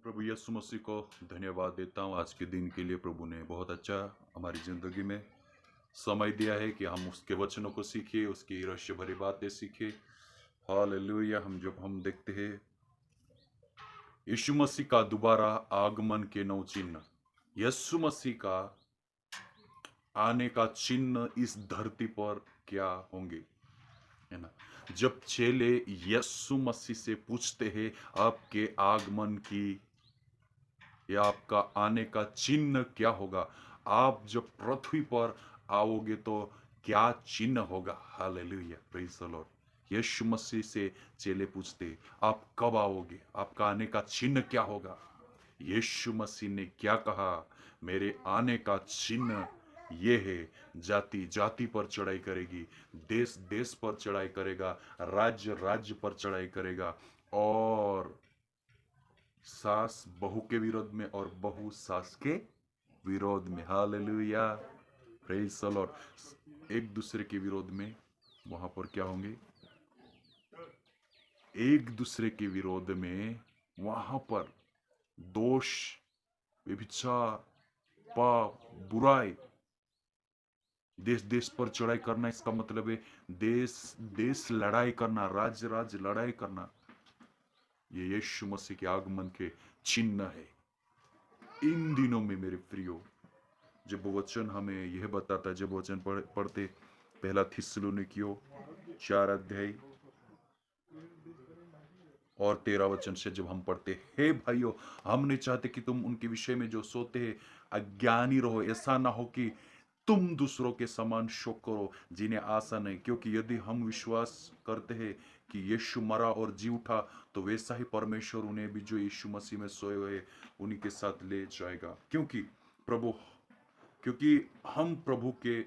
प्रभु यीशु मसीह को धन्यवाद देता हूँ आज के दिन के लिए। प्रभु ने बहुत अच्छा हमारी ज़िंदगी में समय दिया है कि हम उसके वचनों को सीखें, उसकी रहस्य भरी बातें सीखें। हालेलुया। हम देखते हैं यीशु मसीह का दोबारा आगमन के 9 चिन्ह। यीशु मसीह का आने का चिन्ह इस धरती पर क्या होंगे, है ना। जब चेले यीशु मसीह से पूछते हैं आपके आगमन की या आपका आने का चिन्ह क्या होगा, आप जब पृथ्वी पर आओगे तो क्या चिन्ह होगा। Hallelujah, praise the Lord. यीशु मसीह से चेले पूछते आप कब आओगे, आपका आने का चिन्ह क्या होगा। यीशु मसीह ने क्या कहा, मेरे आने का चिन्ह ये है, जाति जाति पर चढ़ाई करेगी, देश देश पर चढ़ाई करेगा, राज्य राज्य पर चढ़ाई करेगा, और सास बहू के विरोध में और बहू सास के विरोध में। Hallelujah, praise the Lord. एक दूसरे के विरोध में वहां पर क्या होंगे, एक दूसरे के विरोध में वहां पर दोष, व्यभिचार, पाप, बुराई, देश देश पर चढ़ाई करना। इसका मतलब है देश देश लड़ाई करना, राज्य राज्य लड़ाई करना। ये यीशु मसीह के आगमन के चिन्ह है। इन दिनों में मेरे प्रियो, जब वचन हमें यह बताता है, जब वचन पढ़ते पहला थिस्सलुनीकियों 4 अध्याय और 13 वचन से जब हम पढ़ते, हे भाइयों, हम नहीं चाहते कि तुम उनके विषय में जो सोते हैं अज्ञानी रहो। ऐसा ना हो कि तुम दूसरों के समान शोक करो जिन्हें आशा नहीं, क्योंकि यदि हम विश्वास करते हैं कि यीशु मरा और जी उठा, तो वैसा ही परमेश्वर उन्हें भी जो यीशु मसीह में सोए हुए उन्हीं के साथ ले जाएगा। प्रभु क्योंकि हम प्रभु के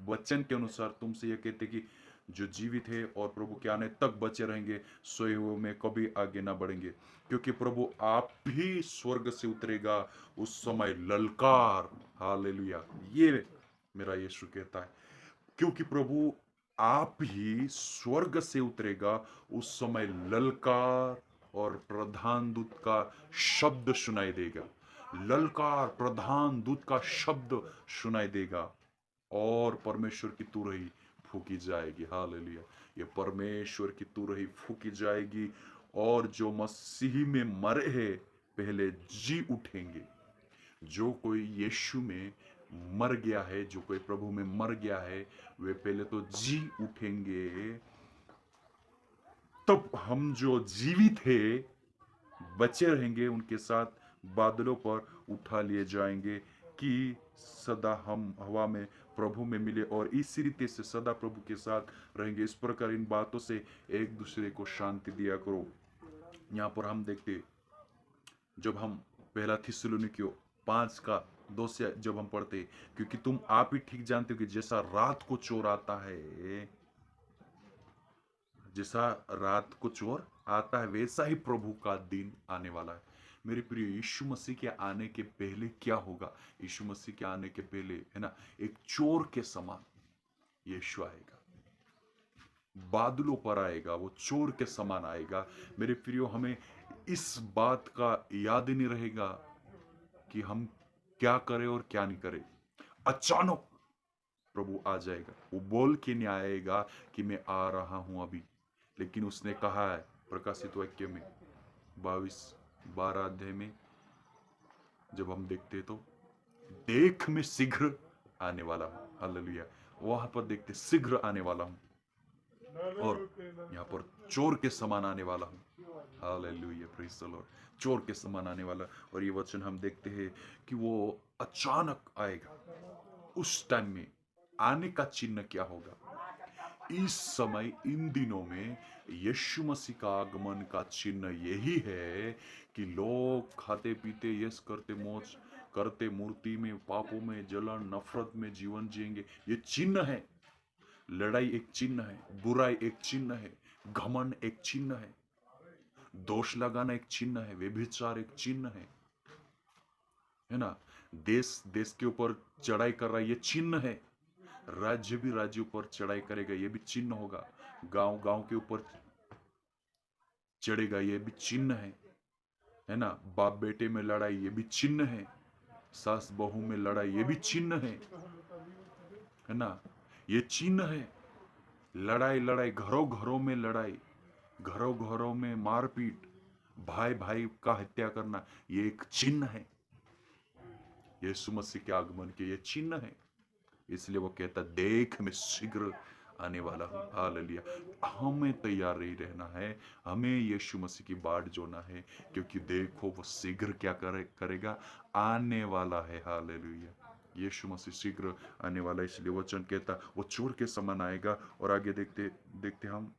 वचन के अनुसार तुमसे यह कहते कि जो जीवित है और प्रभु के आने तक बचे रहेंगे, सोए हुए में कभी आगे ना बढ़ेंगे। क्योंकि प्रभु आप भी स्वर्ग से उतरेगा उस समय ललकार। हालेलुया, ये मेरा यीशु कहता है। क्योंकि प्रभु आप ही स्वर्ग से उतरेगा उस समय ललकार और प्रधान दूत का शब्द सुनाई देगा। ललकार, प्रधान दूत का शब्द सुनाई देगा और परमेश्वर की तुरही फूकी जाएगी। हालेलुया, ये परमेश्वर की तुरही फूकी जाएगी और जो मसीह में मरे हैं पहले जी उठेंगे। जो कोई यीशु में मर गया है, जो कोई प्रभु में मर गया है, वे पहले तो जी उठेंगे। तब हम जो जीवित है बचे रहेंगे, उनके साथ बादलों पर उठा लिए जाएंगे कि सदा हम हवा में प्रभु में मिले और इस रीति से सदा प्रभु के साथ रहेंगे। इस प्रकार इन बातों से एक दूसरे को शांति दिया करो। यहाँ पर हम देखते, जब हम पहला थिस्सलुनीकियों 5 का 2 से जब हम पढ़ते, क्योंकि तुम आप ही ठीक जानते हो कि जैसा रात को चोर आता है, जैसा रात को चोर आता है, वैसा ही प्रभु का दिन आने वाला है। मेरे प्रिय, यीशु मसीह के आने के पहले क्या होगा। यीशु मसीह के आने के पहले, है ना, एक चोर के समान यीशु आएगा, बादलों पर आएगा, वो चोर के समान आएगा। मेरे प्रियो, हमें इस बात का याद ही नहीं रहेगा कि हम क्या करें और क्या नहीं करें। अचानक प्रभु आ जाएगा। वो बोल के नहीं आएगा कि मैं आ रहा हूं अभी, लेकिन उसने कहा है प्रकाशित वाक्य में 22-12 अध्याय में जब हम देखते तो, देख मैं शीघ्र आने वाला हूं। हालेलुया, वहां पर देखते शीघ्र आने वाला हूं, और यहाँ पर चोर के समान आने वाला हूं। Hallelujah, praise the Lord. चोर के समान आने वाला। और ये वचन हम देखते हैं कि वो अचानक आएगा। उस टाइम में आने का चिन्ह क्या होगा। इस समय, इन दिनों में यीशु मसीह का आगमन का चिन्ह यही है कि लोग खाते पीते यश करते मौज करते मूर्ति में, पापों में, जलन नफरत में जीवन जिएंगे। ये चिन्ह है। लड़ाई एक चिन्ह है, बुराई एक चिन्ह है, घमंड एक चिन्ह है, दोष लगाना एक चिन्ह है, व्यभिचार एक चिन्ह है ना। देश देश के ऊपर चढ़ाई कर रहा है, ये चिन्ह है। राज्य भी राज्य ऊपर चढ़ाई करेगा, ये भी चिन्ह होगा। गांव गांव के ऊपर चढ़ेगा, ये भी चिन्ह है है ना। बाप बेटे में लड़ाई, ये भी चिन्ह है। सास बहू में लड़ाई, ये भी चिन्ह है ना। ये चिन्ह है। लड़ाई लड़ाई, घरों घरों में लड़ाई, घरों घरों में मारपीट, भाई भाई का हत्या करना, ये एक चिन्ह है। यीशु मसीह के आगमन के ये चिन्ह है। इसलिए वो कहता, देख मैं शीघ्र आने वाला हूं। हालेलुया। हमें तैयार ही रहना है, हमें यीशु मसीह की बाट जोना है, क्योंकि देखो वो शीघ्र क्या करेगा, आने वाला है। हालेलुया। यीशु मसीह शीघ्र आने वाला है। इसलिए वचन कहता वो चोर के समान आएगा। और आगे देखते देखते हम,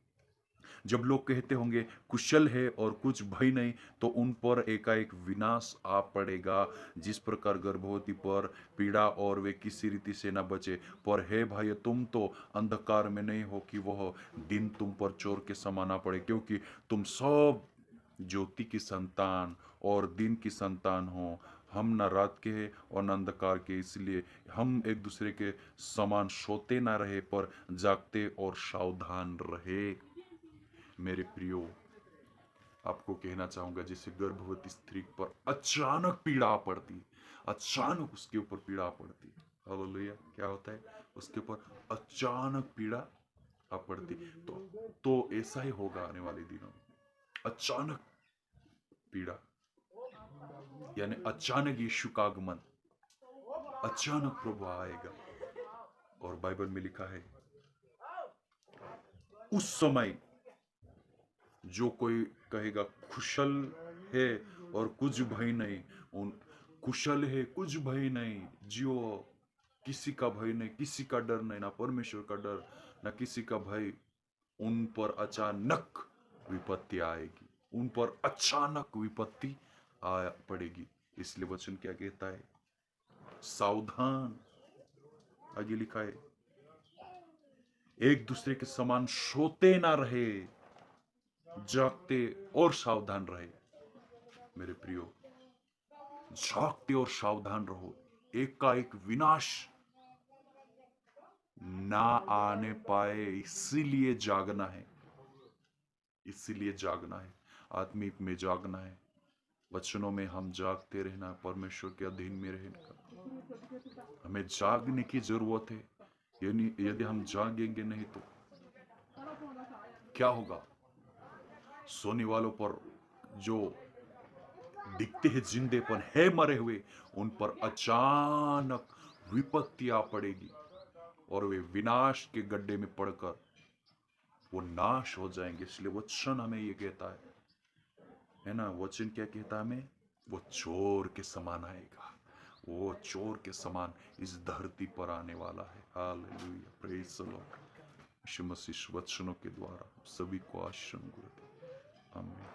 जब लोग कहते होंगे कुशल है और कुछ भय नहीं, तो उन पर एकाएक विनाश आ पड़ेगा। जिस प्रकार गर्भवती पर पीड़ा और वे किसी रीति से न बचे, पर हे भाई तुम तो अंधकार में नहीं हो कि वह दिन तुम पर चोर के समान आ पड़े, क्योंकि तुम सब ज्योति की संतान और दिन की संतान हो। हम न रात के हैं और न अंधकार के, इसलिए हम एक दूसरे के समान सोते ना रहे, पर जागते और सावधान रहे। मेरे प्रियो, आपको कहना चाहूंगा, जैसे गर्भवती स्त्री पर अचानक पीड़ा पड़ती, अचानक उसके ऊपर पीड़ा पड़ती, हालेलुया, क्या होता है, उसके ऊपर अचानक पीड़ा पड़ती, तो ऐसा ही होगा आने वाले दिनों में। अचानक पीड़ा, यानी अचानक यीशु का आगमन, अचानक प्रभु आएगा। और बाइबल में लिखा है, उस समय जो कोई कहेगा कुशल है और कुछ भय नहीं, उन कुशल है, कुछ भय नहीं, जियो, किसी का भय नहीं, किसी का डर नहीं, ना परमेश्वर का डर, ना किसी का भय, उन पर अचानक विपत्ति आएगी, उन पर अचानक विपत्ति आ पड़ेगी। इसलिए वचन क्या कहता है, सावधान, आगे लिखा है, एक दूसरे के समान सोते ना रहे, जागते और सावधान रहे। मेरे प्रियो, जागते और सावधान रहो, एक का एक विनाश ना आने पाए, इसीलिए जागना है, इसीलिए जागना है, आत्मिक में जागना है, वचनों में हम जागते रहना, परमेश्वर के अधीन में रहने का हमें जागने की जरूरत है। यदि हम जागेंगे नहीं तो क्या होगा, सोने वालों पर जो दिखते हैं जिंदेपन है, मरे हुए उन पर अचानक विपत्ति आ पड़ेगी और वे विनाश के गड्ढे में पड़कर वो नाश हो जाएंगे। इसलिए वचन हमें ये कहता है ना, वचन क्या कहता है हमें, वो चोर के समान आएगा, वो चोर के समान इस धरती पर आने वाला है। Hallelujah, praise the Lord. यीशु मसीह वचनों के द्वारा सभी को आशीष दे। आमीन।